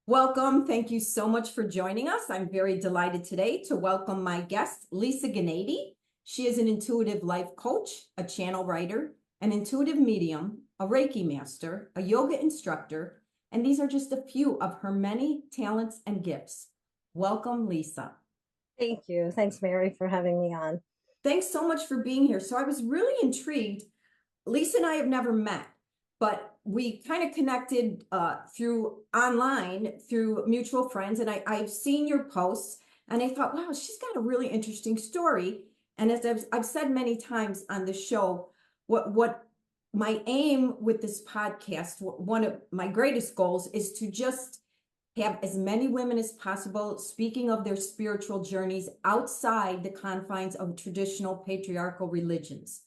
Welcome. Thank you so much for joining us. I'm very delighted today to welcome my guest, Lisa Gniady. She is an intuitive life coach, a channel writer, an intuitive medium, a Reiki master, a yoga instructor, and these are just a few of her many talents and gifts. Welcome, Lisa. Thank you. Thanks, Mary, for having me on. Thanks so much for being here. So I was really intrigued. Lisa and I have never met, but we kind of connected through online, through mutual friends. And I've seen your posts and I thought, wow, she's got a really interesting story. And as I've said many times on the show, what my aim with this podcast, one of my greatest goals is to just have as many women as possible speaking of their spiritual journeys outside the confines of traditional patriarchal religions.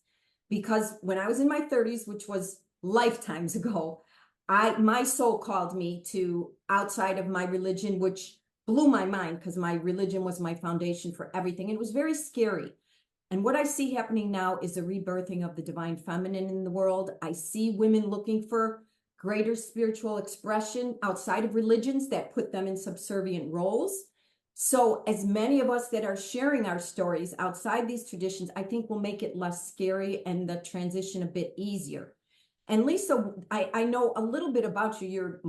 Because when I was in my 30s, which was lifetimes ago, my soul called me to outside of my religion, which blew my mind because my religion was my foundation for everything. And it was very scary. And what I see happening now is a rebirthing of the divine feminine in the world. I see women looking for greater spiritual expression outside of religions that put them in subservient roles. So as many of us that are sharing our stories outside these traditions, I think will make it less scary and the transition a bit easier. And Lisa, I know a little bit about you. You're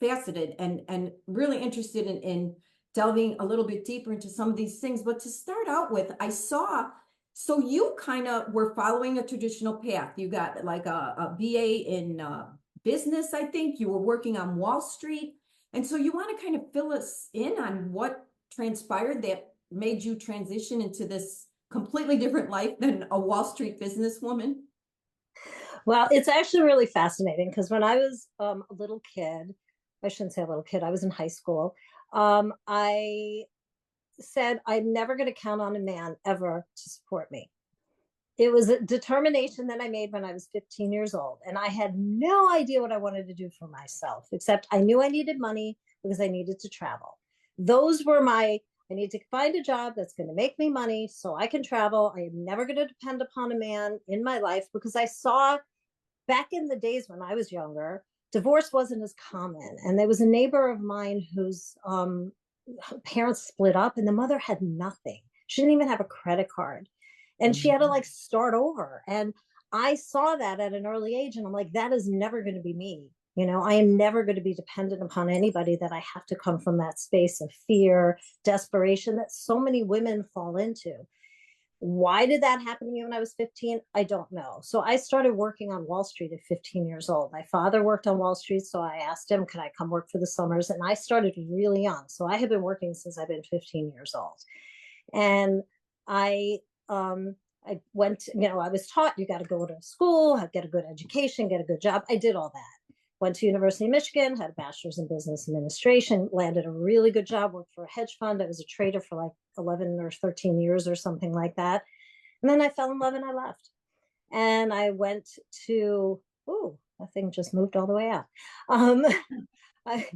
faceted and really interested in delving a little bit deeper into some of these things. But to start out with, I saw, so you kind of were following a traditional path. You got like a BA in business, I think. You were working on Wall Street. And so you want to kind of fill us in on what transpired that made you transition into this completely different life than a Wall Street businesswoman? Well, it's actually really fascinating because when I was a little kid, I shouldn't say a little kid, I was in high school. I said, I'm never going to count on a man ever to support me. It was a determination that I made when I was 15 years old. And I had no idea what I wanted to do for myself, except I knew I needed money because I needed to travel. Those were I need to find a job that's going to make me money so I can travel. I am never going to depend upon a man in my life because I saw back in the days when I was younger, divorce wasn't as common. And there was a neighbor of mine whose parents split up and the mother had nothing. She didn't even have a credit card. And she had to like start over. And I saw that at an early age. And I'm like, that is never going to be me. You know, I am never going to be dependent upon anybody, that I have to come from that space of fear, desperation that so many women fall into. Why did that happen to me when I was 15? I don't know. So I started working on Wall Street at 15 years old. My father worked on Wall Street, so I asked him, can I come work for the summers? And I started really young. So I have been working since I've been 15 years old. And I I went, I was taught you got to go to school, get a good education, get a good job. I did all that. Went to University of Michigan, had a bachelor's in business administration, landed a really good job, worked for a hedge fund. I was a trader for like 11 or 13 years or something like that. And then I fell in love and I left. And I went to, that thing just moved all the way out. Um, I,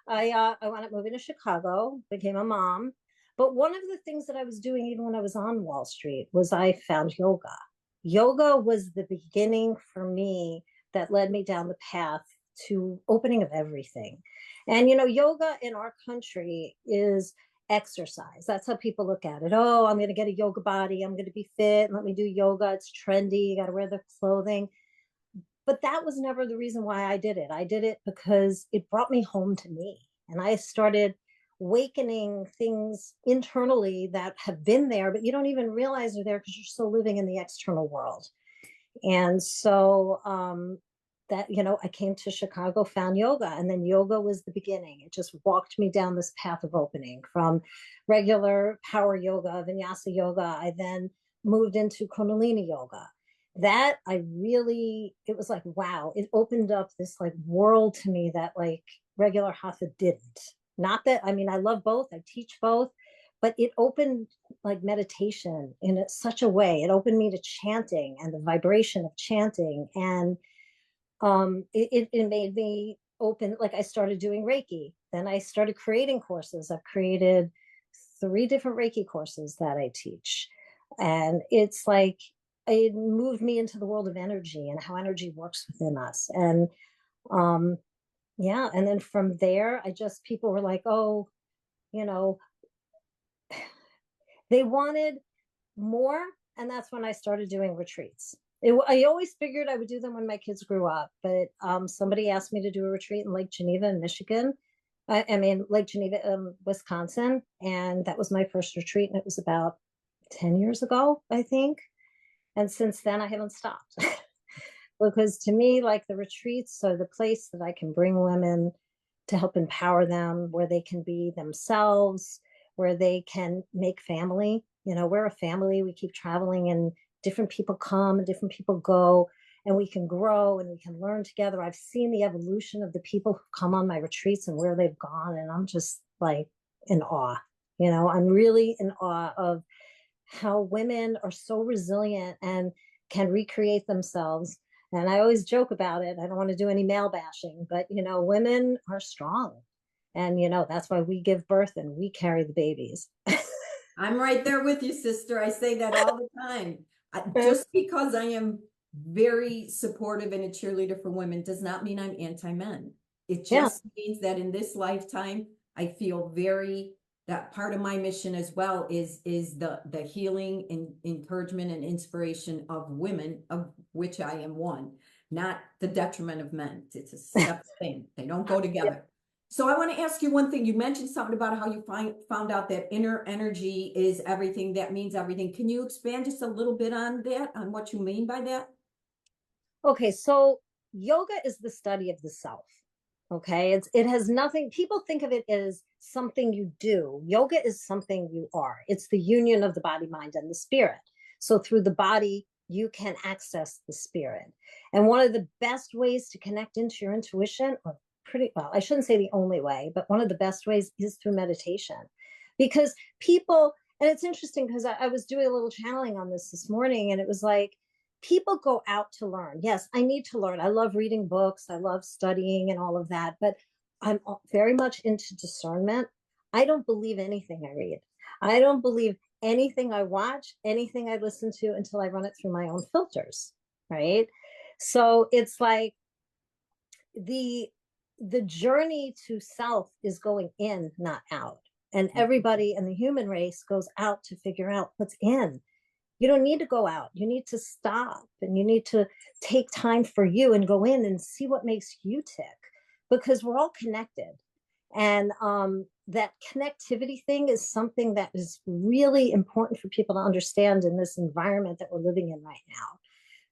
I wound up moving to Chicago, became a mom. But one of the things that I was doing, even when I was on Wall Street, was I found yoga. Yoga was the beginning for me that led me down the path to opening of everything. And, yoga in our country is exercise. That's how people look at it. Oh, I'm going to get a yoga body. I'm going to be fit. Let me do yoga. It's trendy. You got to wear the clothing. But that was never the reason why I did it. I did it because it brought me home to me. And I started awakening things internally that have been there, but you don't even realize they're there because you're still living in the external world. And so I came to Chicago, found yoga, and then yoga was the beginning. It just walked me down this path of opening from regular power yoga, vinyasa yoga. I then moved into Kundalini yoga. That it was like, wow, it opened up this like world to me that like regular hatha didn't. Not that, I mean, I love both, I teach both, but it opened like meditation in such a way. It opened me to chanting and the vibration of chanting. And it made me open, like I started doing Reiki. Then I started creating courses. I've created 3 different Reiki courses that I teach. And it's like, it moved me into the world of energy and how energy works within us. And Yeah. And then from there, people were like, oh, you know, they wanted more. And that's when I started doing retreats. I always figured I would do them when my kids grew up, but somebody asked me to do a retreat in Lake Geneva in Michigan. I mean, Lake Geneva, Wisconsin. And that was my first retreat. And it was about 10 years ago, I think. And since then, I haven't stopped. Because to me, like the retreats are the place that I can bring women to help empower them, where they can be themselves, where they can make family. You know, we're a family, we keep traveling, and different people come and different people go, and we can grow and we can learn together. I've seen the evolution of the people who come on my retreats and where they've gone, and I'm just like in awe. You know, I'm really in awe of how women are so resilient and can recreate themselves. And I always joke about it. I don't want to do any male bashing, but you know, women are strong. And you know, that's why we give birth and we carry the babies. I'm right there with you, sister. I say that all the time. Just because I am very supportive and a cheerleader for women does not mean I'm anti-men. It Yeah. just means that in this lifetime, I feel very that part of my mission as well is the healing and encouragement and inspiration of women, of which I am one, not the detriment of men. It's a separate thing. They don't go together. So I want to ask you one thing. You mentioned something about how you found out that inner energy is everything. That means everything. Can you expand just a little bit on that, on what you mean by that? Okay, so yoga is the study of the self. Okay, it has nothing. People think of it as something you do. Yoga is something you are. It's the union of the body, mind, and the spirit. So through the body, you can access the spirit. And one of the best ways to connect into your intuition, or pretty well, I shouldn't say the only way, but one of the best ways is through meditation. Because people, and it's interesting because I was doing a little channeling on this morning, and it was like, people go out to learn. Yes, I need to learn. I love reading books. I love studying and all of that, but I'm very much into discernment. I don't believe anything I read. I don't believe anything I watch, anything I listen to until I run it through my own filters, right? So it's like the the journey to self is going in, not out. And everybody in the human race goes out to figure out what's in. You don't need to go out. You need to stop and you need to take time for you and go in and see what makes you tick, because we're all connected. And that connectivity thing is something that is really important for people to understand in this environment that we're living in right now,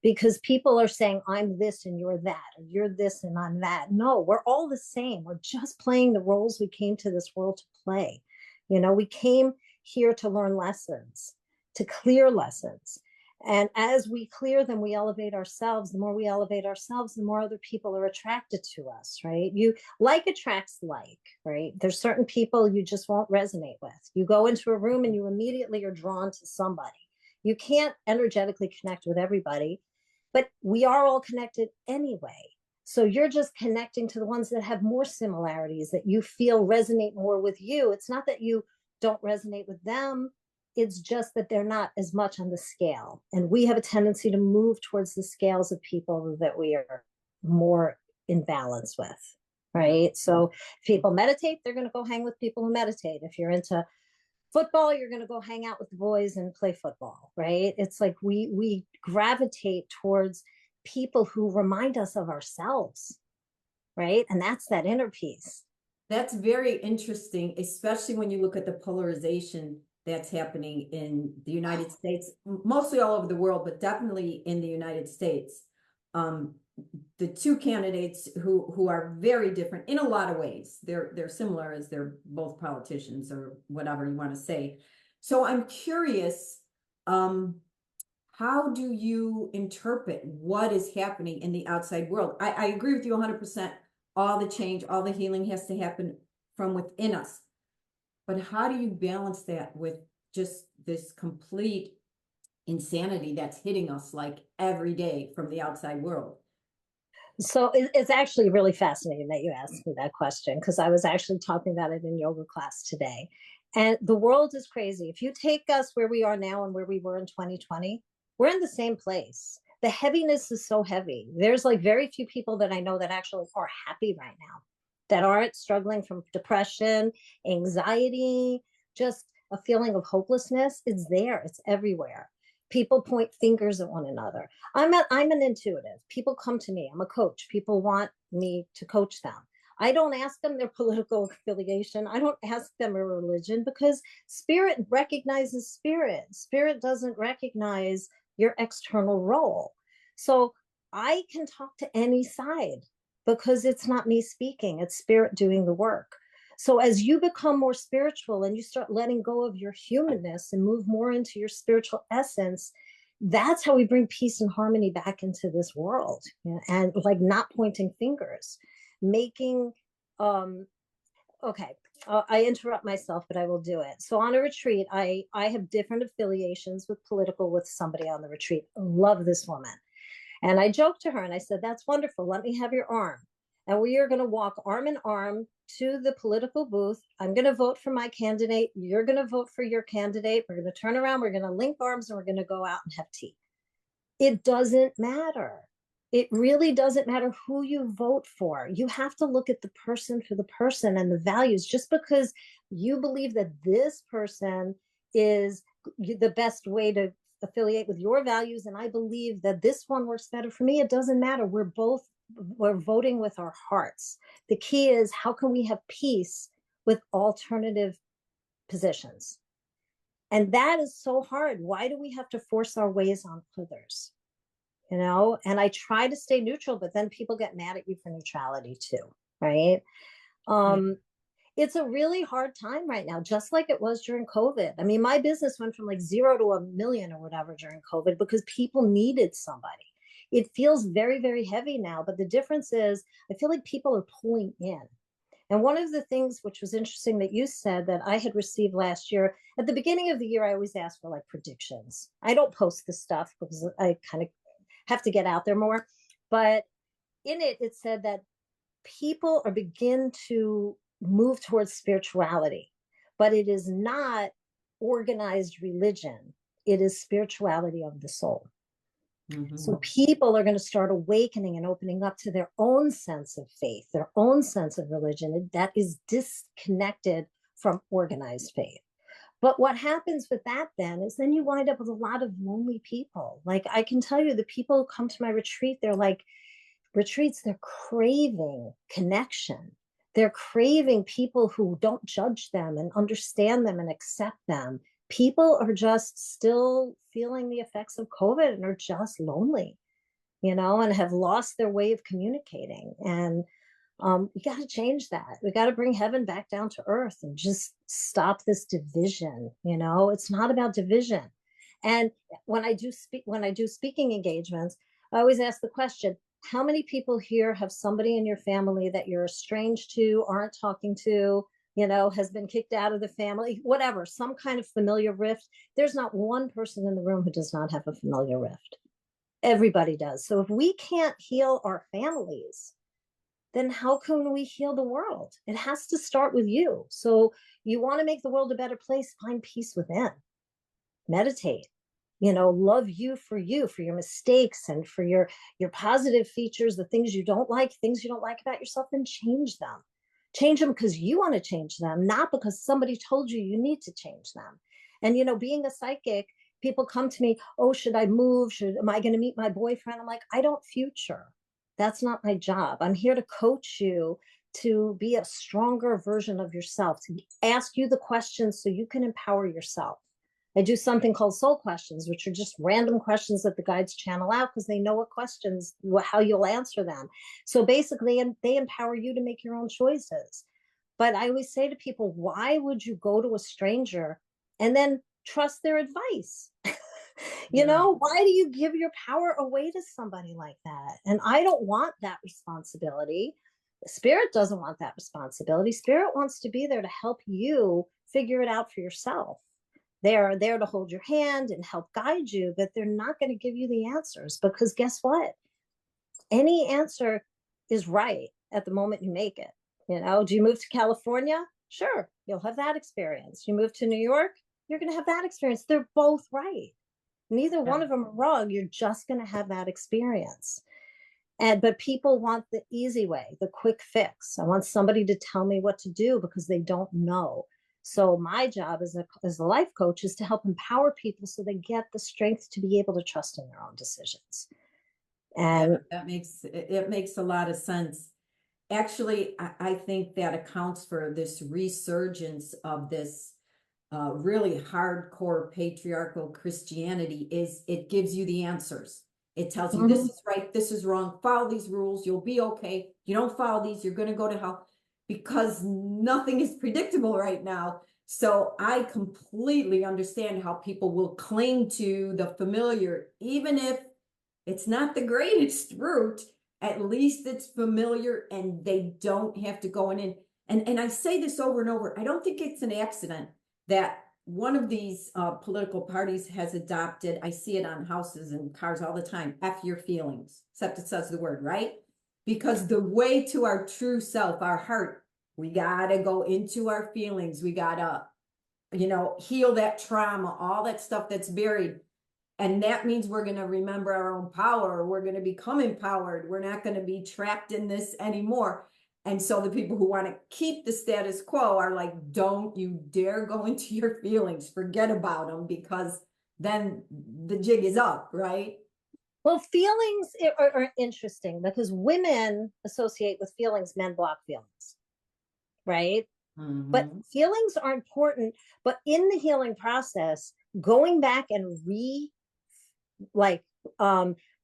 because people are saying, I'm this and you're that, or you're this and I'm that. No, we're all the same. We're just playing the roles we came to this world to play. You know, we came here to learn lessons, to clear lessons. And as we clear them, we elevate ourselves. The more we elevate ourselves, the more other people are attracted to us, right? You like attracts like, right? There's certain people you just won't resonate with. You go into a room and you immediately are drawn to somebody. You can't energetically connect with everybody, but we are all connected anyway. So you're just connecting to the ones that have more similarities, that you feel resonate more with you. It's not that you don't resonate with them. It's just that they're not as much on the scale. And we have a tendency to move towards the scales of people that we are more in balance with. Yeah. Right. So if people meditate, they're going to go hang with people who meditate. If you're into football, you're going to go hang out with the boys and play football, right? It's like we gravitate towards people who remind us of ourselves, right? And that's that inner peace. That's very interesting, especially when you look at the polarization that's happening in the United States, mostly all over the world, but definitely in the United States. Um, the two candidates who are very different in a lot of ways. They're similar as they're both politicians or whatever you want to say. So I'm curious, how do you interpret what is happening in the outside world? I agree with you 100%. All the change, all the healing has to happen from within us. But how do you balance that with just this complete insanity that's hitting us like every day from the outside world? So it's actually really fascinating that you asked me that question, because I was actually talking about it in yoga class today. And the world is crazy. If you take us where we are now and where we were in 2020, we're in the same place. The heaviness is so heavy. There's like very few people that I know that actually are happy right now. that aren't struggling from depression, anxiety, just a feeling of hopelessness. It's there, it's everywhere. People point fingers at one another. I'm an intuitive. People come to me. I'm a coach. People want me to coach them. I don't ask them their political affiliation. I don't ask them a religion, because spirit recognizes spirit. Spirit doesn't recognize your external role. So I can talk to any side because it's not me speaking, it's spirit doing the work. So as you become more spiritual and you start letting go of your humanness and move more into your spiritual essence, that's how we bring peace and harmony back into this world. You know, and like not pointing fingers, making okay, I interrupt myself, but I will do it. So on a retreat, I have different affiliations with political with somebody on the retreat. Love this woman. And I joked to her and I said, that's wonderful. Let me have your arm. And we are going to walk arm in arm to the political booth. I'm going to vote for my candidate. You're going to vote for your candidate. We're going to turn around. We're going to link arms and we're going to go out and have tea. It doesn't matter. It really doesn't matter who you vote for. You have to look at the person for the person and the values. Just because you believe that this person is the best way to affiliate with your values, and I believe that this one works better for me, it doesn't matter. We're voting with our hearts. The key is, how can we have peace with alternative positions? And that is so hard. Why do we have to force our ways on others? You know, and I try to stay neutral, but then people get mad at you for neutrality too, right? Yeah. It's a really hard time right now, just like it was during COVID. I mean, my business went from like 0 to 1 million or whatever during COVID because people needed somebody. It feels very, very heavy now, but the difference is I feel like people are pulling in. And one of the things which was interesting that you said that I had received last year, at the beginning of the year, I always ask for like predictions. I don't post this stuff because I kind of have to get out there more. But in it, it said that people are begin to move towards spirituality, but it is not organized religion. It is spirituality of the soul. So Mhm. people are going to start awakening and opening up to their own sense of faith, their own sense of religion that is disconnected from organized faith. But what happens with that then is then you wind up with a lot of lonely people. Like I can tell you, the people who come to my retreat, they're like, retreats, they're craving connection. They're craving people who don't judge them and understand them and accept them. People are just still feeling the effects of COVID and are just lonely, you know, and have lost their way of communicating. And we got to change that. We got to bring heaven back down to earth and just stop this division. You know, it's not about division. And when I do speaking engagements, I always ask the question, how many people here have somebody in your family that you're estranged to, aren't talking to, you know, has been kicked out of the family, whatever, some kind of familiar rift? There's not one person in the room who does not have a familiar rift. Everybody does. So if we can't heal our families, then how can we heal the world? It has to start with you. So you want to make the world a better place, find peace within, meditate, you know, love you, for your mistakes and for your positive features, the things you don't like, things you don't like about yourself, then change them because you want to change them, not because somebody told you you need to change them. And you know, being a psychic, people come to me, oh, should I move, am I going to meet my boyfriend? I'm like, I don't future. That's not my job. I'm here to coach you to be a stronger version of yourself, to ask you the questions so you can empower yourself. I do something called soul questions, which are just random questions that the guides channel out because they know what questions, how you'll answer them. So basically, and they empower you to make your own choices. But I always say to people, why would you go to a stranger and then trust their advice? You Yeah. know, why do you give your power away to somebody like that? And I don't want that responsibility. Spirit doesn't want that responsibility. Spirit wants to be there to help you figure it out for yourself. They are there to hold your hand and help guide you, but they're not going to give you the answers because guess what? Any answer is right at the moment you make it. You know, do you move to California? Sure, you'll have that experience. You move to New York, you're going to have that experience. They're both right. Neither Yeah. one of them are wrong. You're just going to have that experience. But people want the easy way, the quick fix. I want somebody to tell me what to do because they don't know. So my job as a life coach is to help empower people so they get the strength to be able to trust in their own decisions. Yeah, And it makes a lot of sense. Actually, I think that accounts for this resurgence of this really hardcore patriarchal Christianity is it gives you the answers. It tells you this mhm. is right, this is wrong, follow these rules, you'll be okay. You don't follow these, you're going to go to hell because nothing is predictable right now. So I completely understand how people will cling to the familiar, even if it's not the greatest route. At least it's familiar and they don't have to go in. And I say this over and over. I don't think it's an accident that one of these political parties has adopted. I see it on houses and cars all the time. F your feelings, except it says the word, right? Because the way to our true self, our heart, we got to go into our feelings. We got to, heal that trauma, all that stuff that's buried. And that means we're going to remember our own power. We're going to become empowered. We're not going to be trapped in this anymore. And so the people who want to keep the status quo are like, don't you dare go into your feelings. Forget about them because then the jig is up, right? Well, feelings are interesting because women associate with feelings, men block feelings, right? But Mm-hmm. feelings are important. But in the healing process, going back and like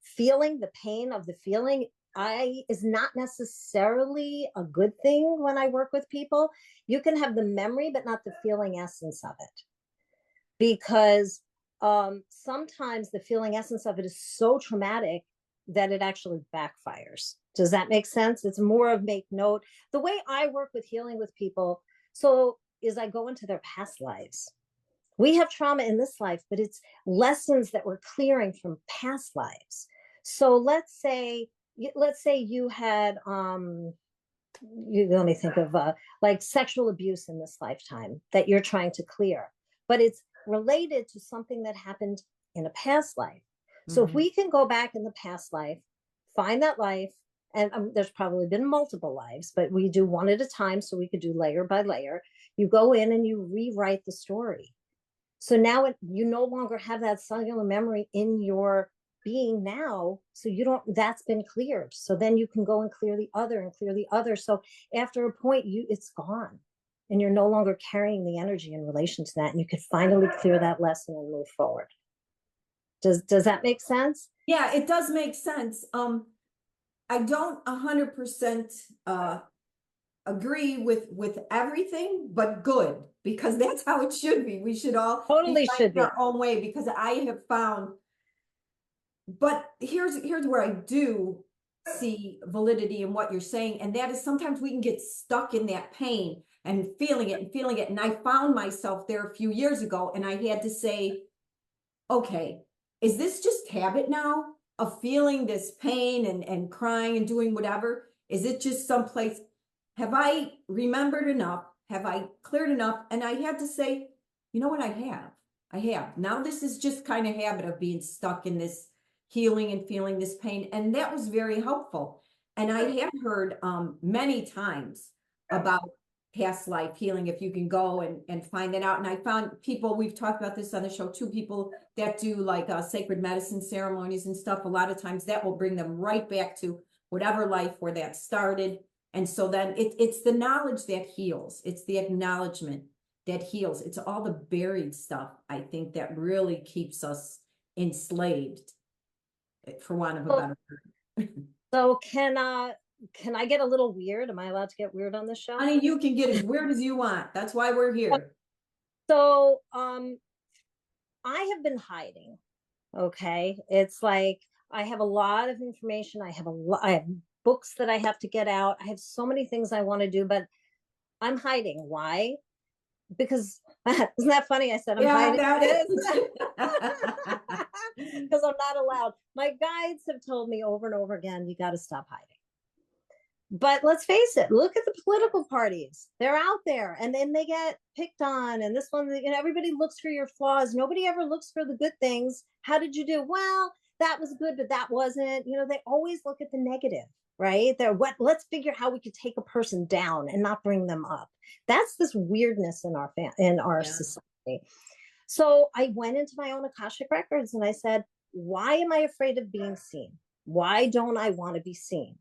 feeling the pain of the feeling I is not necessarily a good thing when I work with people. You can have the memory, but not the feeling essence of it. Because sometimes the feeling essence of it is so traumatic that it actually backfires. Does that make sense? It's more of make note. The way I work with healing with people, so is I go into their past lives. We have trauma in this life, but it's lessons that we're clearing from past lives. So let's say you had you let me think of like sexual abuse in this lifetime that you're trying to clear, but it's related to something that happened in a past life. So if Mm-hmm. we can go back in the past life, find that life, and there's probably been multiple lives, but we do one at a time so we could do layer by layer. You go in and you rewrite the story. So now you no longer have that cellular memory in your being now. So you don't, that's been cleared. So then you can go and clear the other and clear the other. So after a point, it's gone and you're no longer carrying the energy in relation to that. And you could finally clear that lesson and move forward. Does that make sense? Yeah, it does make sense. I don't 100% agree with everything, but good, because that's how it should be. We should all be Totally finding should be. our own way because I have found, but here's where I do see validity in what you're saying, and that is sometimes we can get stuck in that pain and feeling it and feeling it. And I found myself there a few years ago, and I had to say, okay, is this just habit now of feeling this pain and crying and doing whatever? Is it just someplace? Have I remembered enough? Have I cleared enough? And I had to say, you know what? I have. I have. Now this is just kind of habit of being stuck in this healing and feeling this pain. And that was very helpful. And I have heard many times about past life healing if you can go and find that out. And I found people, we've talked about this on the show, two people that do like sacred medicine ceremonies and stuff. A lot of times that will bring them right back to whatever life where that started. And so then it's the knowledge that heals. It's the acknowledgement that heals. It's all the buried stuff, I think, that really keeps us enslaved, for want of a So, better word. so can I get a little weird? Am I allowed to get weird on this show? Honey, you can get as weird as you want. That's why we're here. So I have been hiding. Okay. It's like I have a lot of information. I have books that I have to get out. I have so many things I want to do, but I'm hiding. Why? Because isn't that funny? I said I'm Yeah, hiding that this is. because I'm not allowed. My guides have told me over and over again, you got to stop hiding. But let's face it, look at the political parties. They're out there and then they get picked on. And this one, everybody looks for your flaws. Nobody ever looks for the good things. How did you do? Well, that was good, but that wasn't, they always look at the negative, right? Let's figure how we could take a person down and not bring them up. That's this weirdness in our Yeah. society. So I went into my own Akashic records and I said, why am I afraid of being seen? Why don't I want to be seen?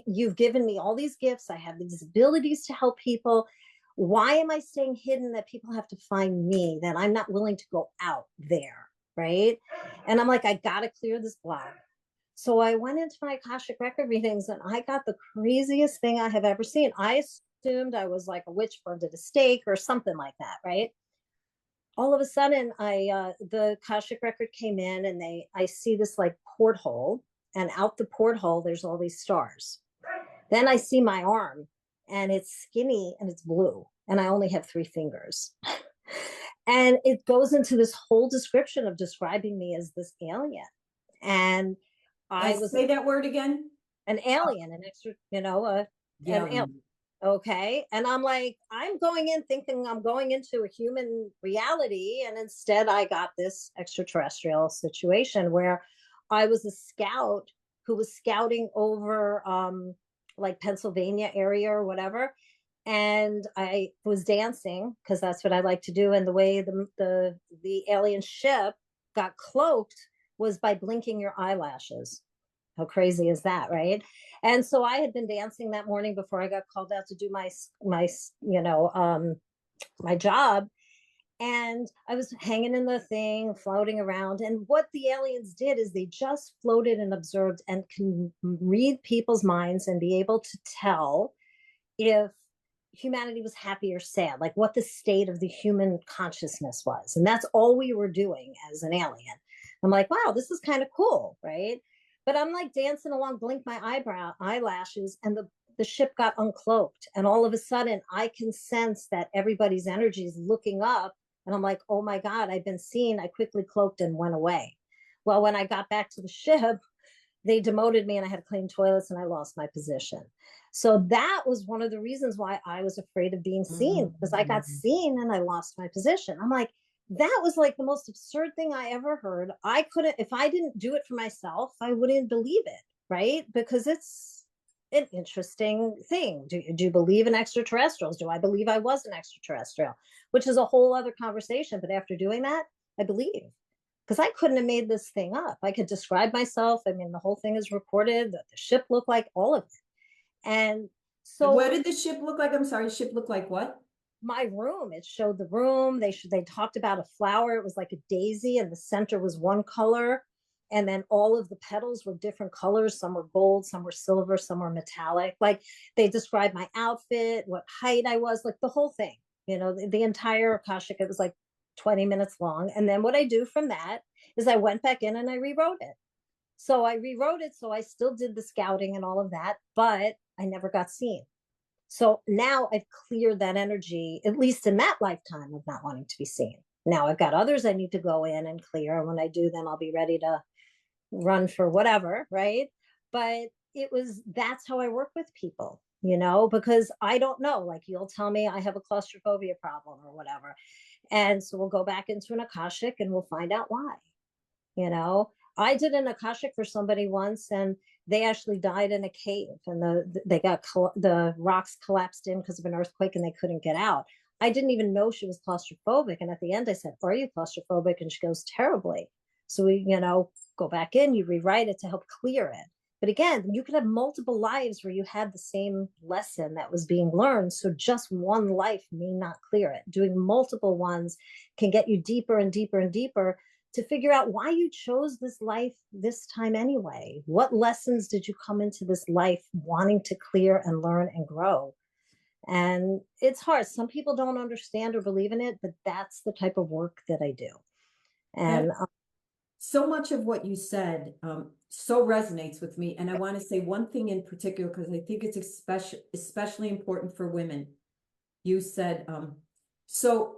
You've given me all these gifts. I have these abilities to help people. Why am I staying hidden that people have to find me, that I'm not willing to go out there? Right. And I'm like, I got to clear this block. So I went into my Akashic record readings and I got the craziest thing I have ever seen. I assumed I was like a witch burned at a stake or something like that. Right. All of a sudden the Akashic record came in and I see this like porthole, and out the porthole there's all these stars. Then I see my arm and it's skinny and it's blue and I only have 3 fingers. And it goes into this whole description of describing me as this alien. And I was Say that word again. an alien, an extra, an alien. Yelling. Okay. And I'm like, I'm going in thinking I'm going into a human reality. And instead, I got this extraterrestrial situation where I was a scout who was scouting over like Pennsylvania area or whatever. And I was dancing because that's what I like to do. And the way the alien ship got cloaked was by blinking your eyelashes. How crazy is that, right? And so I had been dancing that morning before I got called out to do my job, and I was hanging in the thing, floating around. And what the aliens did is they just floated and observed and can read people's minds and be able to tell if humanity was happy or sad, like what the state of the human consciousness was. And that's all we were doing as an alien. I'm like, wow, this is kind of cool, right? But I'm like dancing along, blink my eyelashes, and the ship got uncloaked. And all of a sudden, I can sense that everybody's energy is looking up. And I'm like, oh my God, I've been seen. I quickly cloaked and went away. Well, when I got back to the ship, they demoted me and I had to clean toilets and I lost my position. So that was one of the reasons why I was afraid of being seen, because I got seen and I lost my position. I'm like, that was like the most absurd thing I ever heard. I couldn't, if I didn't do it for myself, I wouldn't believe it, right? Because it's an interesting thing. Do you believe in extraterrestrials? Do I believe I was an extraterrestrial? Which is a whole other conversation. But after doing that, I believe, because I couldn't have made this thing up. I could describe myself. I mean, the whole thing is recorded, the ship looked like, all of it. And What so did the ship look like? I'm sorry, ship look like what? my room, it showed the room. They talked about a flower. It was like a daisy, and the center was one color. And then all of the petals were different colors. Some were gold, some were silver, some were metallic. Like they described my outfit, what height I was, like the whole thing, the entire Akashic. It was like 20 minutes long. And then what I do from that is I went back in and I rewrote it. So I rewrote it. So I still did the scouting and all of that, but I never got seen. So now I've cleared that energy, at least in that lifetime, of not wanting to be seen. Now I've got others I need to go in and clear. And when I do, then I'll be ready to run for whatever, right? But that's how I work with people, because I don't know. Like you'll tell me I have a claustrophobia problem or whatever. And so we'll go back into an Akashic and we'll find out why. you know I did an Akashic for somebody once, and they actually died in a cave, and the rocks collapsed in because of an earthquake and they couldn't get out. I didn't even know she was claustrophobic, and at the end I said, are you claustrophobic? And she goes, terribly. So we go back in, you rewrite it to help clear it. But again, you could have multiple lives where you had the same lesson that was being learned. So just one life may not clear it. Doing multiple ones can get you deeper and deeper and deeper to figure out why you chose this life this time anyway. What lessons did you come into this life wanting to clear and learn and grow? And it's hard. Some people don't understand or believe in it, but that's the type of work that I do. And so much of what you said so resonates with me. And I want to say one thing in particular, because I think it's especially important for women. You said, so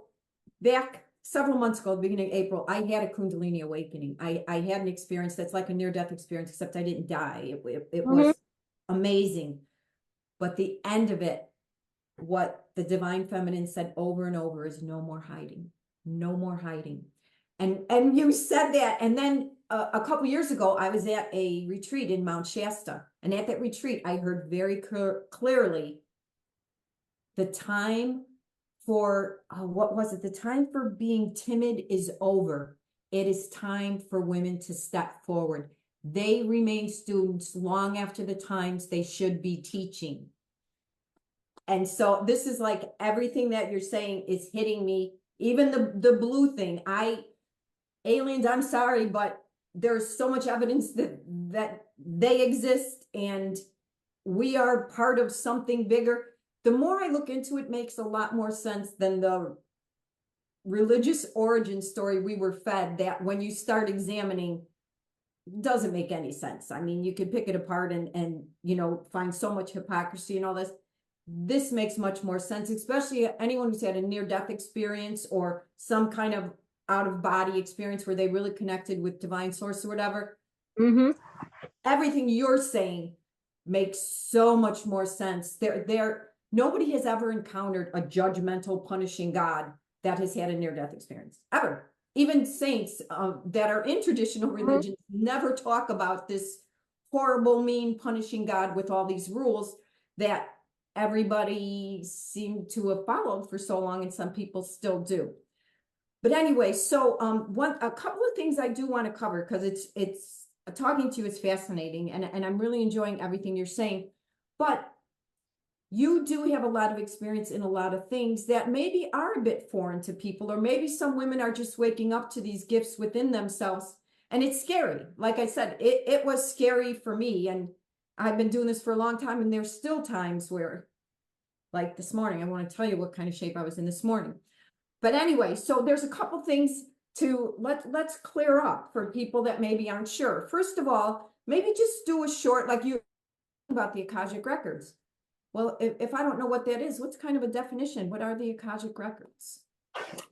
back several months ago, the beginning of April, I had a Kundalini awakening. I had an experience that's like a near-death experience, except I didn't die. It was amazing. But the end of it, what the divine feminine said over and over is no more hiding, no more hiding. And you said that, and then a couple years ago, I was at a retreat in Mount Shasta, and at that retreat, I heard very clearly the time for what was it? The time for being timid is over. It is time for women to step forward. They remain students long after the times they should be teaching. And so this is like everything that you're saying is hitting me. Even the blue thing. Aliens, I'm sorry, but there's so much evidence that they exist and we are part of something bigger. The more I look into it, it makes a lot more sense than the religious origin story we were fed, that when you start examining, doesn't make any sense. I mean, you could pick it apart and find so much hypocrisy and all this. This makes much more sense, especially anyone who's had a near-death experience or some kind of out-of-body experience where they really connected with divine source or whatever. Mm-hmm. Everything you're saying makes so much more sense. Nobody has ever encountered a judgmental, punishing God that has had a near-death experience, ever. Even saints that are in traditional religions never talk about this horrible, mean, punishing God with all these rules that everybody seemed to have followed for so long, and some people still do. But anyway, so a couple of things I do want to cover, because it's talking to you is fascinating, and I'm really enjoying everything you're saying. But you do have a lot of experience in a lot of things that maybe are a bit foreign to people, or maybe some women are just waking up to these gifts within themselves. And it's scary. Like I said, it was scary for me, and I've been doing this for a long time, and there's still times where, like this morning, I want to tell you what kind of shape I was in this morning. But anyway, so there's a couple things to let's clear up for people that maybe aren't sure. First of all, maybe just do a short, like you about the Akashic records. Well, if I don't know what that is, what's kind of a definition? What are the Akashic records?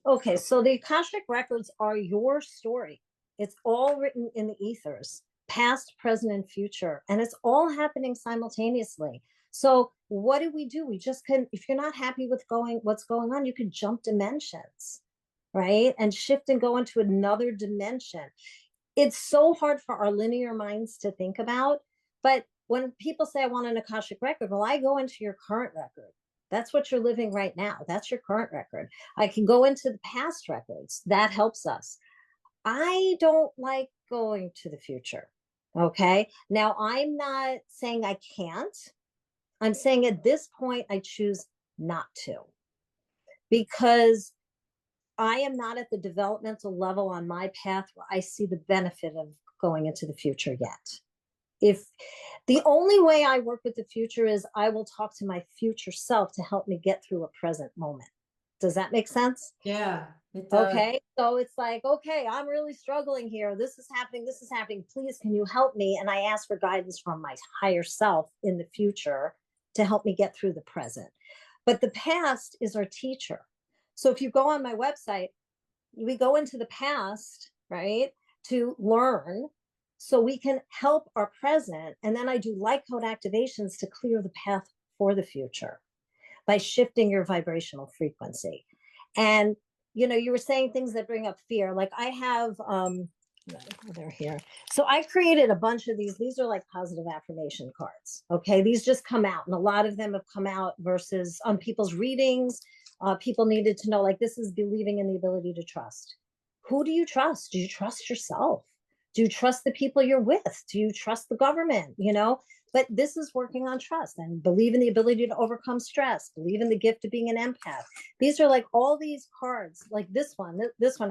Okay, so the Akashic records are your story. It's all written in the ethers, past, present, and future, and it's all happening simultaneously. So what do? We just can, if you're not happy with what's going on, you can jump dimensions, right? And shift and go into another dimension. It's so hard for our linear minds to think about, but when people say I want an Akashic record, well, I go into your current record. That's what you're living right now. That's your current record. I can go into the past records. That helps us. I don't like going to the future. Okay. Now, I'm not saying I can't. I'm saying at this point, I choose not to, because I am not at the developmental level on my path where I see the benefit of going into the future yet. If the only way I work with the future is I will talk to my future self to help me get through a present moment. Does that make sense? Yeah, it does. Okay. So it's like, okay, I'm really struggling here. This is happening. This is happening. Please, can you help me? And I ask for guidance from my higher self in the future to help me get through the present. But the past is our teacher. So if you go on my website, we go into the past, right, to learn so we can help our present. And then I do light code activations to clear the path for the future by shifting your vibrational frequency. And, you were saying things that bring up fear. Like I have, they're here. So I created a bunch of these. These are like positive affirmation cards. Okay. These just come out, and a lot of them have come out versus on people's readings. People needed to know, like, this is believing in the ability to trust. Who do you trust? Do you trust yourself? Do you trust the people you're with? Do you trust the government? But this is working on trust, and believe in the ability to overcome stress, believe in the gift of being an empath. These are like all these cards, like this one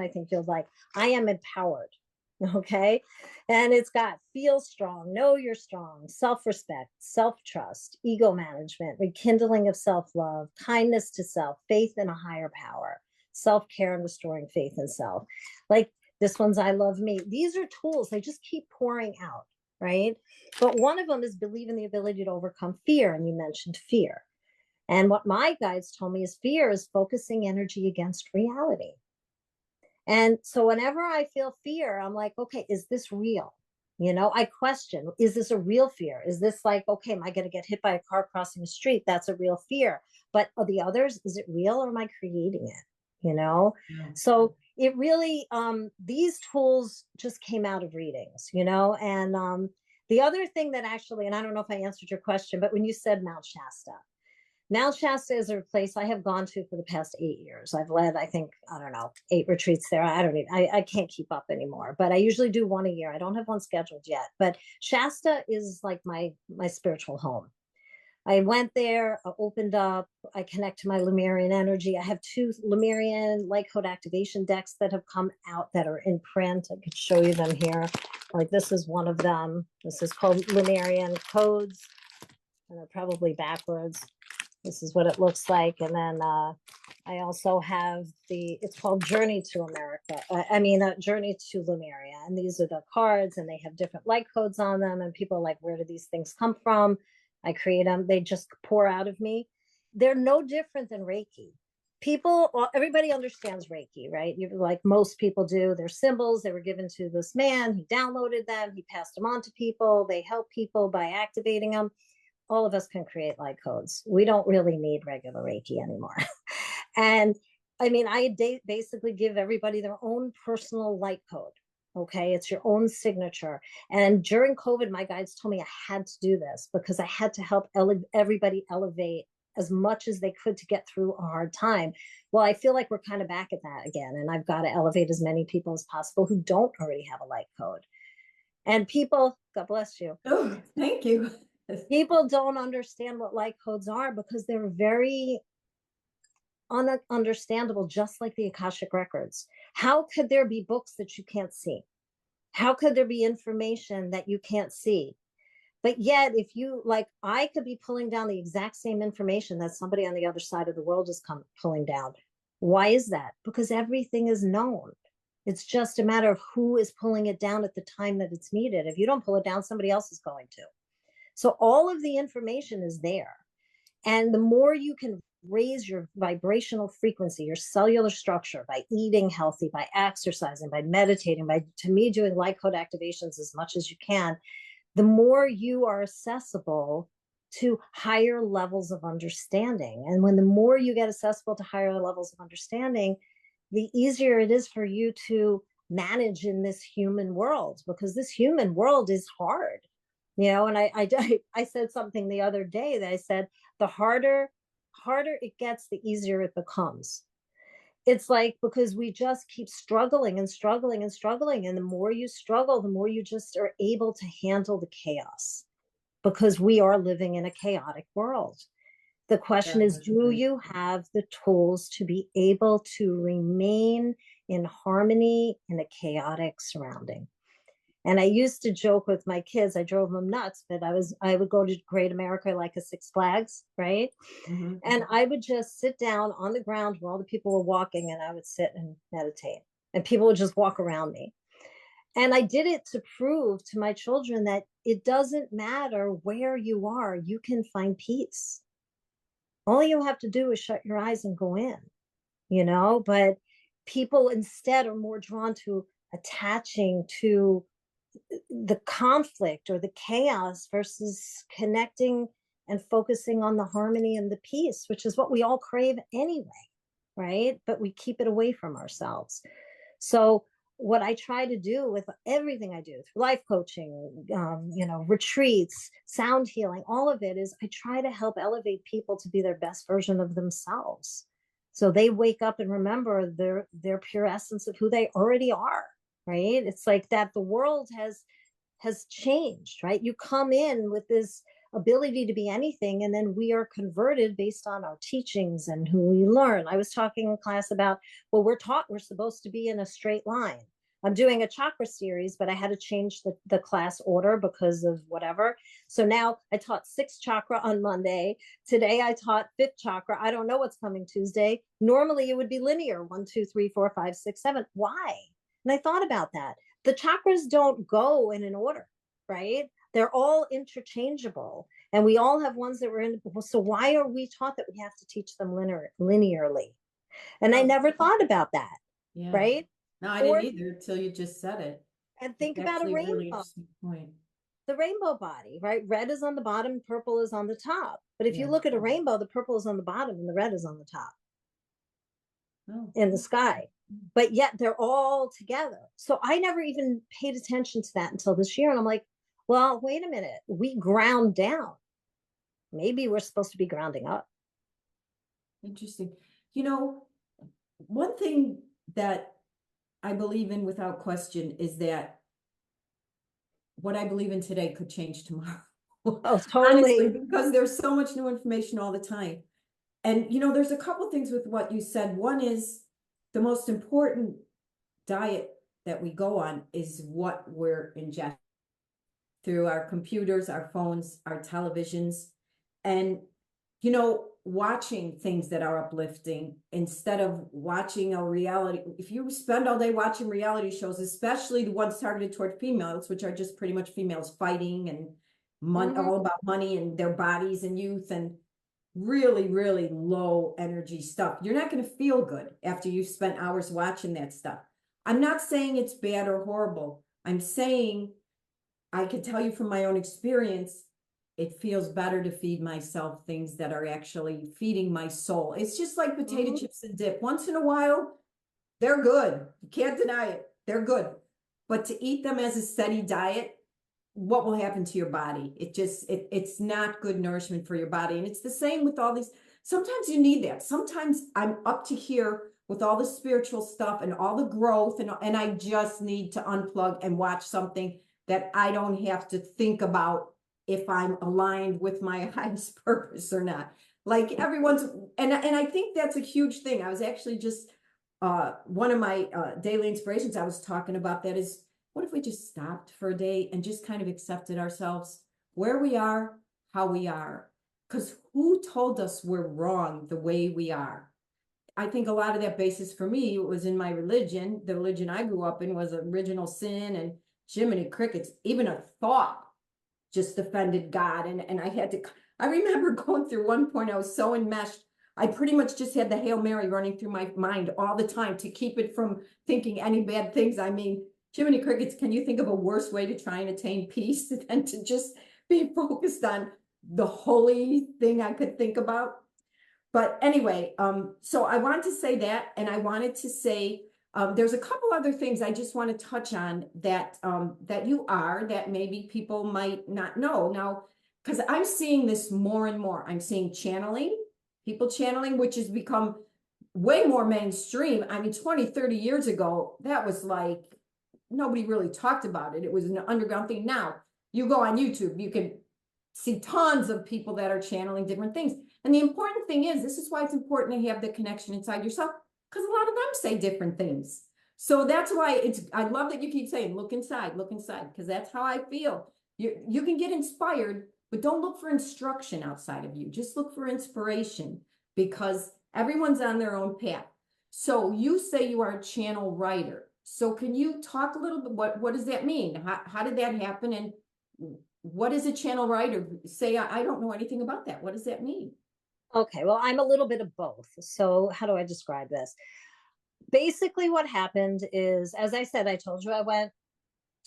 I think you'll like. I am empowered. Okay. And it's got feel strong, know you're strong, self-respect, self-trust, ego management, rekindling of self-love, kindness to self, faith in a higher power, self-care, and restoring faith in self. Like this one's I love me. These are tools. They just keep pouring out, right? But one of them is believe in the ability to overcome fear. And you mentioned fear. And what my guides told me is fear is focusing energy against reality. And so whenever I feel fear, I'm like, okay, is this real? I question, is this a real fear? Is this like, okay, am I going to get hit by a car crossing the street? That's a real fear. But are the others, is it real, or am I creating it? Yeah. So it really, these tools just came out of readings, and the other thing that actually, and I don't know if I answered your question, but when you said Mount Shasta is a place I have gone to for the past 8 years. I've led, I think, I don't know, 8 retreats there. I don't even, I can't keep up anymore, but I usually do one a year. I don't have one scheduled yet, but Shasta is like my spiritual home. I went there, opened up, I connect to my Lemurian energy. I have two Lemurian light code activation decks that have come out that are in print. I could show you them here. Like this is one of them. This is called Lemurian Codes, and they're probably backwards. This is what it looks like. And then I also have it's called Journey to America. Journey to Lemuria. And these are the cards, and they have different light codes on them. And people are like, where do these things come from? I create them. They just pour out of me. They're no different than Reiki. Everybody understands Reiki, right? Like most people do. They're symbols. They were given to this man. He downloaded them. He passed them on to people. They help people by activating them. All of us can create light codes. We don't really need regular Reiki anymore. And I basically give everybody their own personal light code. Okay, it's your own signature. And during COVID, my guides told me I had to do this because I had to help everybody elevate as much as they could to get through a hard time. Well, I feel like we're kind of back at that again. And I've got to elevate as many people as possible who don't already have a light code. And people, God bless you. Oh, thank you. People don't understand what light codes are because they're very understandable, just like the Akashic records. How could there be books that you can't see? How could there be information that you can't see? But yet, if you like, I could be pulling down the exact same information that somebody on the other side of the world is pulling down. Why is that? Because everything is known. It's just a matter of who is pulling it down at the time that it's needed. If you don't pull it down, somebody else is going to. So all of the information is there. And the more you can raise your vibrational frequency, your cellular structure by eating healthy, by exercising, by meditating, to me, doing light code activations as much as you can, the more you are accessible to higher levels of understanding. And when the more you get accessible to higher levels of understanding, the easier it is for you to manage in this human world, because this human world is hard. And I said something the other day that I said, the harder it gets, the easier it becomes. It's like, because we just keep struggling and struggling and struggling. And the more you struggle, the more you just are able to handle the chaos, because we are living in a chaotic world. The question is, do you have the tools to be able to remain in harmony in a chaotic surrounding? And I used to joke with my kids, I drove them nuts, but I would go to Great America, like a Six Flags, right? Mm-hmm. And I would just sit down on the ground where all the people were walking, and I would sit and meditate, and people would just walk around me. And I did it to prove to my children that it doesn't matter where you are, you can find peace. All you have to do is shut your eyes and go in, but people instead are more drawn to attaching to the conflict or the chaos versus connecting and focusing on the harmony and the peace, which is what we all crave anyway, right? But we keep it away from ourselves. So what I try to do with everything I do through life coaching, retreats, sound healing, all of it is I try to help elevate people to be their best version of themselves. So they wake up and remember their pure essence of who they already are. Right? It's like that the world has changed, right? You come in with this ability to be anything, and then we are converted based on our teachings and who we learn. I was talking in class about, well, we're taught we're supposed to be in a straight line. I'm doing a chakra series, but I had to change the class order because of whatever. So now I taught 6th chakra on Monday. Today I taught 5th chakra. I don't know what's coming Tuesday. Normally it would be linear, 1, 2, 3, 4, 5, 6, 7. Why? And I thought about that. The chakras don't go in an order, right? They're all interchangeable. And we all have ones that were in. So why are we taught that we have to teach them linearly? And I never thought about that, right? No, I didn't either until you just said it. And think about a rainbow. Really interesting point. The rainbow body, right? Red is on the bottom, purple is on the top. But if you look at a rainbow, the purple is on the bottom and the red is on the top in the sky. but yet they're all together. So I never even paid attention to that until this year. And I'm like, well, wait a minute. We ground down. Maybe we're supposed to be grounding up. Interesting. You know, one thing that I believe in without question is that what I believe in today could change tomorrow. Oh, Honestly, totally. because there's so much new information all the time. And there's a couple things with what you said. One is the most important diet that we go on is what we're ingesting through our computers, our phones, our televisions, and watching things that are uplifting instead of watching a reality. If you spend all day watching reality shows, especially the ones targeted toward females, which are just pretty much females fighting and Mm-hmm. all about money and their bodies and youth and really, really low energy stuff, you're not going to feel good after you've spent hours watching that stuff. I'm not saying it's bad or horrible. I'm saying I can tell you from my own experience, it feels better to feed myself things that are actually feeding my soul. It's just like potato Mm-hmm. chips and dip. Once in a while, they're good. You can't deny it. They're good. But to eat them as a steady diet, what will happen to your body? It's not good nourishment for your body. And it's the same with all these. Sometimes you need that. Sometimes I'm up to here with all the spiritual stuff and all the growth, and I just need to unplug and watch something that I don't have to think about if I'm aligned with my highest purpose or not. Like everyone's, and I think that's a huge thing. I was actually just one of my daily inspirations I was talking about that is, what if we just stopped for a day and just kind of accepted ourselves where we are, how we are? Because who told us we're wrong the way we are? I think a lot of that basis for me was in my religion. The religion I grew up in was original sin and Jiminy Crickets. Even a thought just offended God. And I had to, I remember going through one point, I was so enmeshed. I pretty much just had the Hail Mary running through my mind all the time to keep it from thinking any bad things. I mean, Jiminy Crickets, can you think of a worse way to try and attain peace than to just be focused on the holy thing I could think about? But anyway, so I wanted to say that, and I wanted to say there's a couple other things I just want to touch on that you are that maybe people might not know now, because I'm seeing this more and more. I'm seeing channeling, people channeling, which has become way more mainstream. I mean, 20, 30 years ago, that was like nobody really talked about it. It was an underground thing. Now you go on YouTube, you can see tons of people that are channeling different things. And the important thing is, this is why it's important to have the connection inside yourself, because a lot of them say different things. So that's why I love that you keep saying, look inside, because that's how I feel. You can get inspired, but don't look for instruction outside of you. Just look for inspiration, because everyone's on their own path. So you say you are a channel writer. So can you talk a little bit, what does that mean? How did that happen? And what is a channel writer? Say, I don't know anything about that. What does that mean? Okay, well, I'm a little bit of both. So, how do I describe this? Basically, what happened is, as I said, I told you I went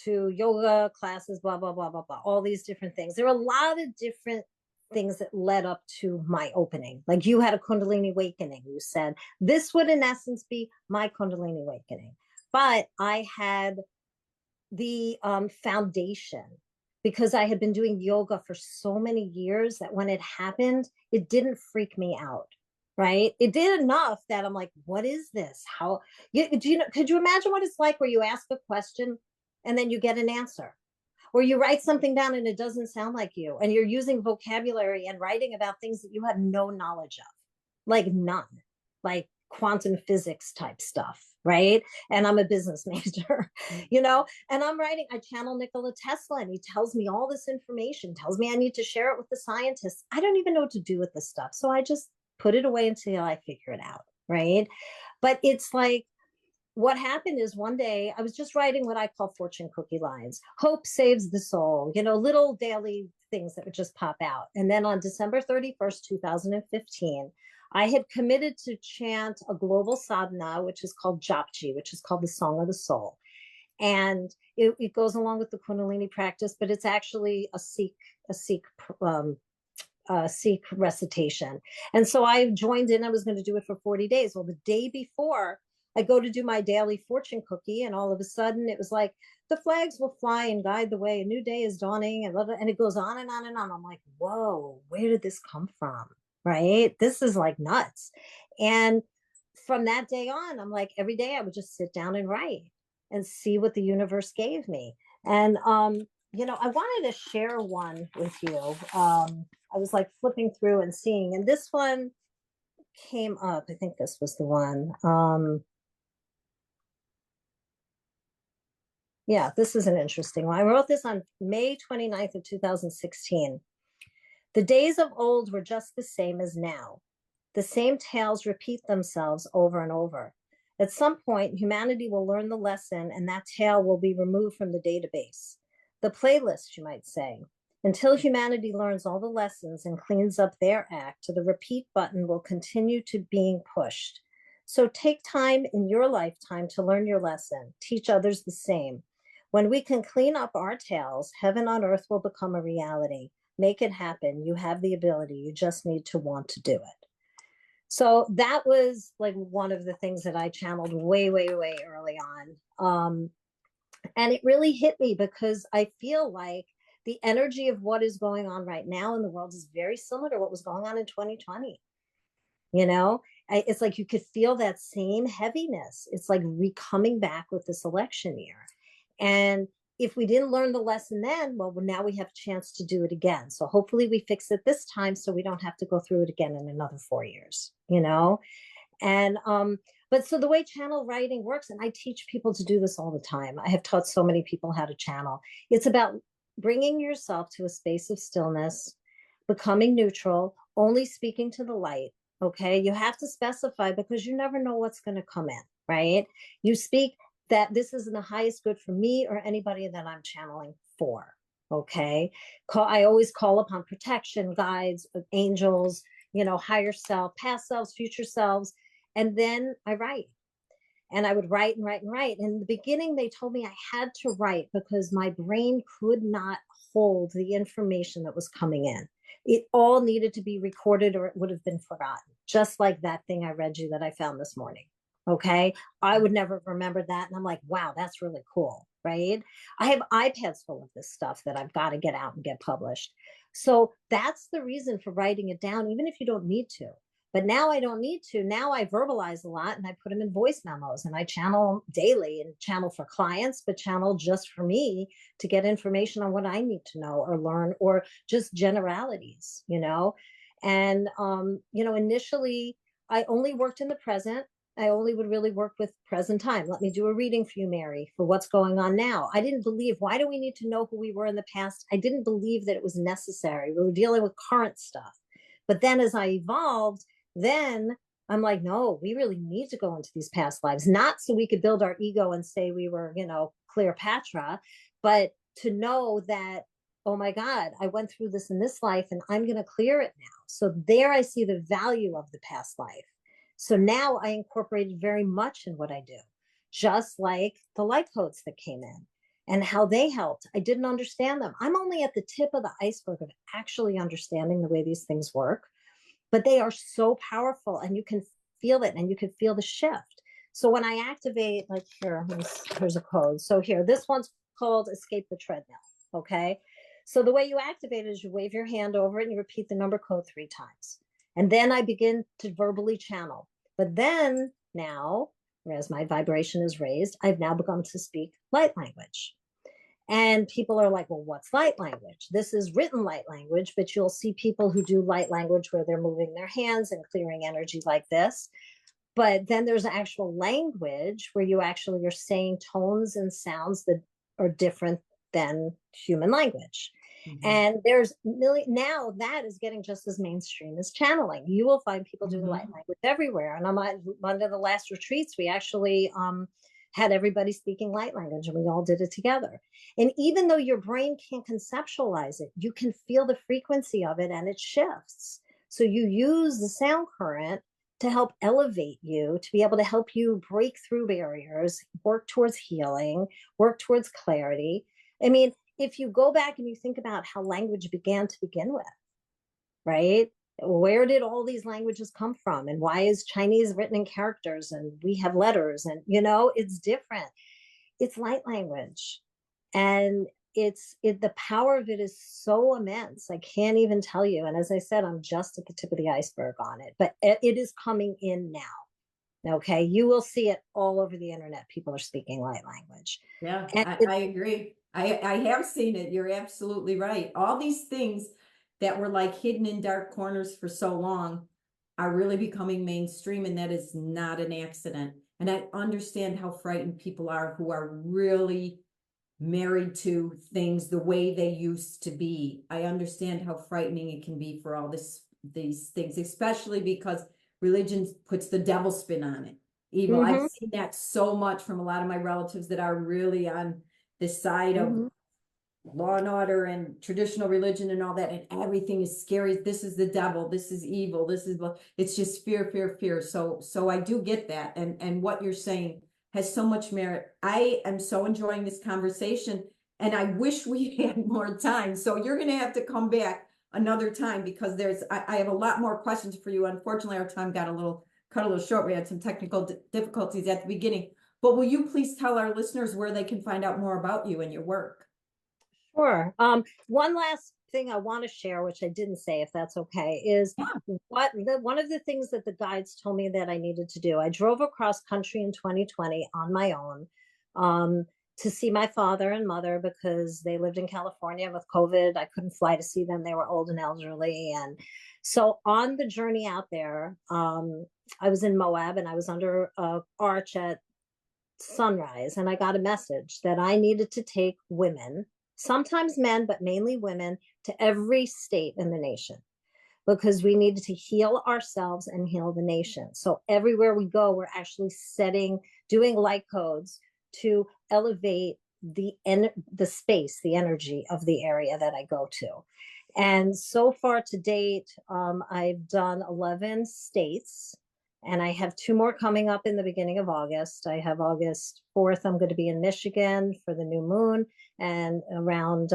to yoga classes, blah, blah, blah, blah, blah, all these different things. There are a lot of different things that led up to my opening. Like you had a Kundalini awakening. You said this would, in essence, be my Kundalini awakening. But I had the foundation because I had been doing yoga for so many years that when it happened, it didn't freak me out. Right. It did enough that I'm like, what is this? How do you know? Could you imagine what it's like where you ask a question and then you get an answer? Or you write something down and it doesn't sound like you, and you're using vocabulary and writing about things that you have no knowledge of, like none, like quantum physics type stuff, right? And I'm a business major, and I'm writing, I channel Nikola Tesla and he tells me all this information, tells me I need to share it with the scientists. I don't even know what to do with this stuff. So I just put it away until I figure it out, right? But it's like, what happened is one day I was just writing what I call fortune cookie lines. Hope saves the soul, little daily things that would just pop out. And then on December 31st, 2015, I had committed to chant a global sadhana, which is called Japji, which is called the Song of the Soul. And it goes along with the Kundalini practice, but it's actually a Sikh recitation. And so I joined in. I was going to do it for 40 days. Well, the day before, I go to do my daily fortune cookie, and all of a sudden it was like, the flags will fly and guide the way. A new day is dawning, and blah, blah, and it goes on and on and on. I'm like, whoa, where did this come from? Right? This is like nuts. And from that day on, I'm like, every day I would just sit down and write and see what the universe gave me. And I wanted to share one with you. I was like flipping through and seeing, and this one came up. I think this was the one. Yeah, this is an interesting one. I wrote this on May 29th of 2016. The days of old were just the same as now. The same tales repeat themselves over and over. At some point, humanity will learn the lesson, and that tale will be removed from the database. The playlist, you might say. Until humanity learns all the lessons and cleans up their act, the repeat button will continue to being pushed. So take time in your lifetime to learn your lesson. Teach others the same. When we can clean up our tales, heaven on earth will become a reality. Make it happen. You have the ability. You just need to want to do it. So that was like one of the things that I channeled way, way, way early on. And it really hit me because I feel like the energy of what is going on right now in the world is very similar to what was going on in 2020. You know, it's like you could feel that same heaviness. It's like coming back with this election year. And if we didn't learn the lesson then, well, now we have a chance to do it again. So hopefully we fix it this time so we don't have to go through it again in another 4 years, you know? And but so the way channel writing works, and I teach people to do this all the time. I have taught so many people how to channel. It's about bringing yourself to a space of stillness, becoming neutral, only speaking to the light. Okay, you have to specify because you never know what's going to come in, right? You speak that this is in the highest good for me or anybody that I'm channeling for. Okay, I always call upon protection, guides, angels, higher self, past selves, future selves. And then I write. And I would write and write and write. In the beginning, they told me I had to write because my brain could not hold the information that was coming in. It all needed to be recorded or it would have been forgotten, just like that thing I read you that I found this morning. Okay. I would never remember that. And I'm like, wow, that's really cool. Right. I have iPads full of this stuff that I've got to get out and get published. So that's the reason for writing it down, even if you don't need to. But now I don't need to. Now I verbalize a lot and I put them in voice memos and I channel daily and channel for clients, but channel just for me to get information on what I need to know or learn or just generalities, And, initially I only worked in the present. I only would really work with present time. Let me do a reading for you, Mary, for what's going on now. I didn't believe, why do we need to know who we were in the past? I didn't believe that it was necessary. We were dealing with current stuff. But then as I evolved, then I'm like, no, we really need to go into these past lives, not so we could build our ego and say we were, Cleopatra, but to know that, oh my God, I went through this in this life and I'm going to clear it now. So there I see the value of the past life. So now I incorporated very much in what I do, just like the light codes that came in and how they helped. I didn't understand them. I'm only at the tip of the iceberg of actually understanding the way these things work, but they are so powerful and you can feel it and you can feel the shift. So when I activate, like here's a code. So here, this one's called Escape the Treadmill. Okay. So the way you activate it is you wave your hand over it and you repeat the number code 3 times. And then I begin to verbally channel. But then now, as my vibration is raised, I've now begun to speak light language. And people are like, well, what's light language? This is written light language, but you'll see people who do light language where they're moving their hands and clearing energy like this. But then there's actual language where you actually are saying tones and sounds that are different than human language. Mm-hmm. And there's now that is getting just as mainstream as channeling. You will find people doing light language everywhere. And on one of the last retreats, we actually had everybody speaking light language and we all did it together. And even though your brain can't conceptualize it, you can feel the frequency of it and it shifts. So you use the sound current to help elevate you, to be able to help you break through barriers, work towards healing, work towards clarity. I mean, if you go back and you think about how language began to begin with, right? Where did all these languages come from? And why is Chinese written in characters and we have letters? And, it's different. It's light language. And the power of it is so immense. I can't even tell you. And as I said, I'm just at the tip of the iceberg on it, but it is coming in now. Okay. You will see it all over the internet. People are speaking light language. Yeah, And I agree. I have seen it. You're absolutely right. All these things that were like hidden in dark corners for so long are really becoming mainstream, and that is not an accident. And I understand how frightened people are who are really married to things the way they used to be. I understand how frightening it can be for all these things, especially because religion puts the devil spin on it. Evil. I've mm-hmm, seen that so much from a lot of my relatives that are really on this side of mm-hmm, law and order and traditional religion and all that, and everything is scary. This is the devil, this is evil, this is, it's just fear, fear, fear. So I do get that, and what you're saying has so much merit. I am so enjoying this conversation, and I wish we had more time. So you're going to have to come back another time, because I have a lot more questions for you. Unfortunately, our time got cut a little short. We had some technical difficulties at the beginning. But will you please tell our listeners where they can find out more about you and your work? sure. One last thing I want to share, which I didn't say, if that's okay, is one of the things that the guides told me that I needed to do. I drove across country in 2020 on my own, um, to see my father and mother because they lived in California with COVID. I couldn't fly to see them. They were old and elderly. And so on the journey out there, I was in Moab and I was under a arch at sunrise, and I got a message that I needed to take women, sometimes men, but mainly women, to every state in the nation because we needed to heal ourselves and heal the nation. So everywhere we go, we're actually doing light codes to elevate the space, the energy of the area that I go to. And so far to date, I've done 11 states, and I have two more coming up in the beginning of August. I have August 4th, I'm going to be in Michigan for the new moon, and around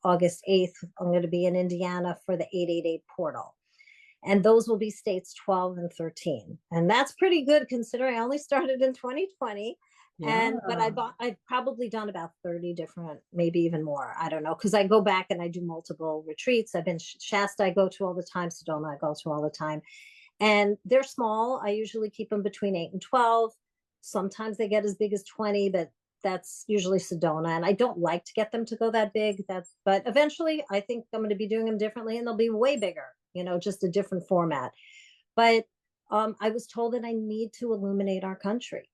August 8th, I'm going to be in Indiana for the 888 portal. And those will be states 12 and 13. And that's pretty good considering I only started in 2020. Yeah. I've probably done about 30 different, maybe even more. I don't know. Cause I go back and I do multiple retreats. I've been Shasta, I go to all the time. Sedona, I go to all the time. And they're small. I usually keep them between 8 and 12. Sometimes they get as big as 20, but that's usually Sedona. And I don't like to get them to go that big. But eventually I think I'm going to be doing them differently and they'll be way bigger, just a different format. But I was told that I need to illuminate our country.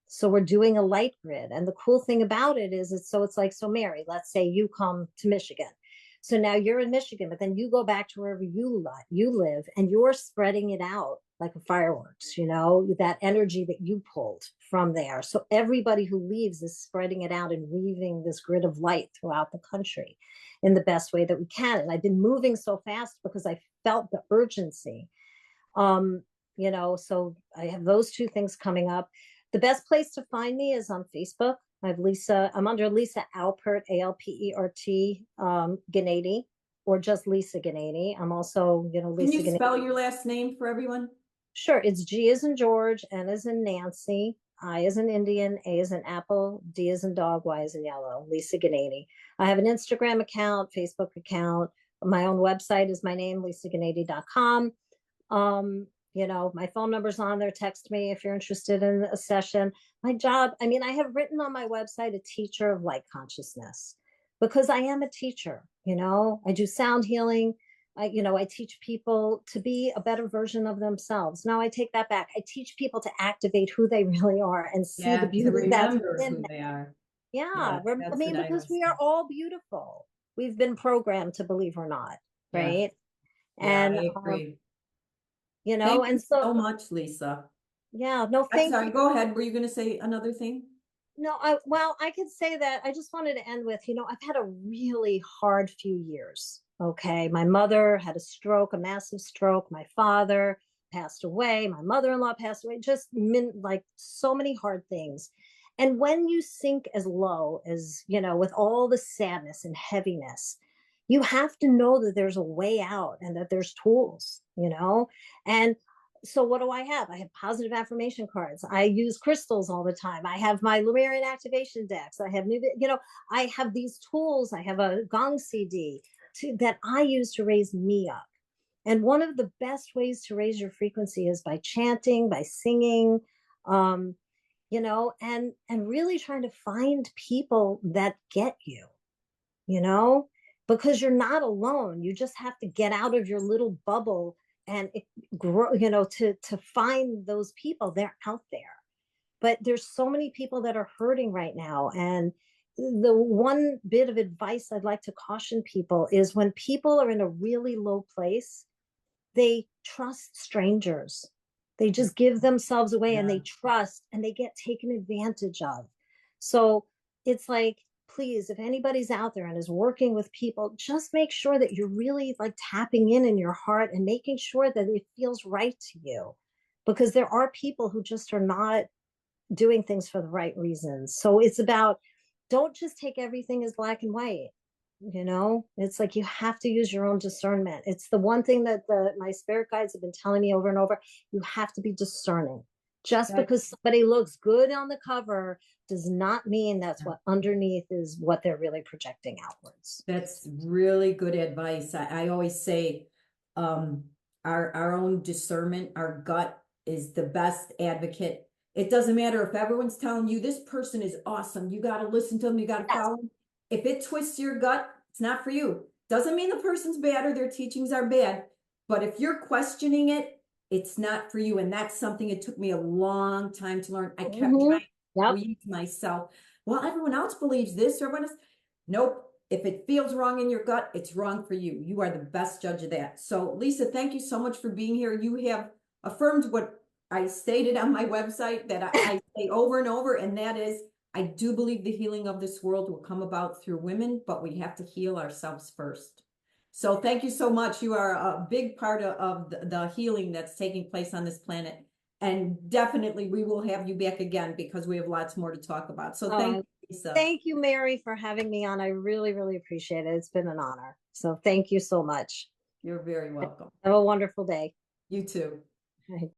So we're doing a light grid. And the cool thing about it is it's like, so Mary, let's say you come to Michigan. So now you're in Michigan, but then you go back to wherever you live and you're spreading it out like a fireworks, that energy that you pulled from there. So everybody who leaves is spreading it out and weaving this grid of light throughout the country in the best way that we can. And I've been moving so fast because I felt the urgency. So I have those two things coming up. The best place to find me is on Facebook. I'm under Lisa Alpert, Alpert, Gniady, or just Lisa Gniady. I'm also, Can Lisa you Gniady. spell your last name for everyone? Sure. It's G as in George, N as in Nancy, I as in Indian, A as in Apple, D as in dog, Y as in yellow, Lisa Gniady. I have an Instagram account, Facebook account. My own website is my name, lisagniady.com. My phone number's on there. Text me if you're interested in a session. My job, I have written on my website a teacher of light consciousness because I am a teacher. I do sound healing. I teach people to be a better version of themselves. Now I take that back. I teach people to activate who they really are and see the Yeah, to beauty that's remember within who them. they are. Yeah. Yeah, that's what I Because always we are think. all beautiful. We've been programmed to believe we're not, Yeah, right? yeah, And, I agree. Thank and you so, so much, Lisa. yeah, no, I'm thank you. sorry, go ahead. Were you going to say another thing? No, I could say that I just wanted to end with, I've had a really hard few years. Okay. My mother had a stroke, a massive stroke. My father passed away. My mother-in-law passed away. Just like so many hard things. And when you sink as low as, with all the sadness and heaviness, you have to know that there's a way out and that there's tools, and so what do I have? I have positive affirmation cards. I use crystals all the time. I have my Lemurian activation decks. I have I have these tools. I have a gong CD that I use to raise me up. And one of the best ways to raise your frequency is by chanting, by singing, um, and really trying to find people that get you, you know, because you're not alone. You just have to get out of your little bubble and grow, to find those people. They're out there. But there's so many people that are hurting right now. And the one bit of advice I'd like to caution people is when people are in a really low place, they trust strangers. They just give themselves away and they Yeah. trust and they get taken advantage of. So it's like, please, if anybody's out there and is working with people, just make sure that you're really like tapping in your heart and making sure that it feels right to you. Because there are people who just are not doing things for the right reasons. So it's about, don't just take everything as black and white. It's like you have to use your own discernment. It's the one thing that my spirit guides have been telling me over and over. You have to be discerning. Just That- because somebody looks good on the cover does not mean that's what underneath is what they're really projecting outwards. That's really good advice. I always say, um, our own discernment, our gut is the best advocate. It doesn't matter if everyone's telling you this person is awesome. You got to listen to them. You got to Yes. follow them. If it twists your gut, it's not for you. Doesn't mean the person's bad or their teachings are bad. But if you're questioning it, it's not for you. And that's something it took me a long time to learn. I kept Mm-hmm. trying to Yep. believe myself. Well, everyone else believes this, or everyone else. Nope. If it feels wrong in your gut, it's wrong for you. You are the best judge of that. So, Lisa, thank you so much for being here. You have affirmed what I stated on my website that I say over and over, and that is, I do believe the healing of this world will come about through women, but we have to heal ourselves first. So thank you so much. You are a big part of the healing that's taking place on this planet. And definitely we will have you back again because we have lots more to talk about. So thank Uh, you, Lisa. Thank you, Mary, for having me on. I really, really appreciate it. It's been an honor. So thank you so much. You're very welcome. Have a wonderful day. You too. Bye.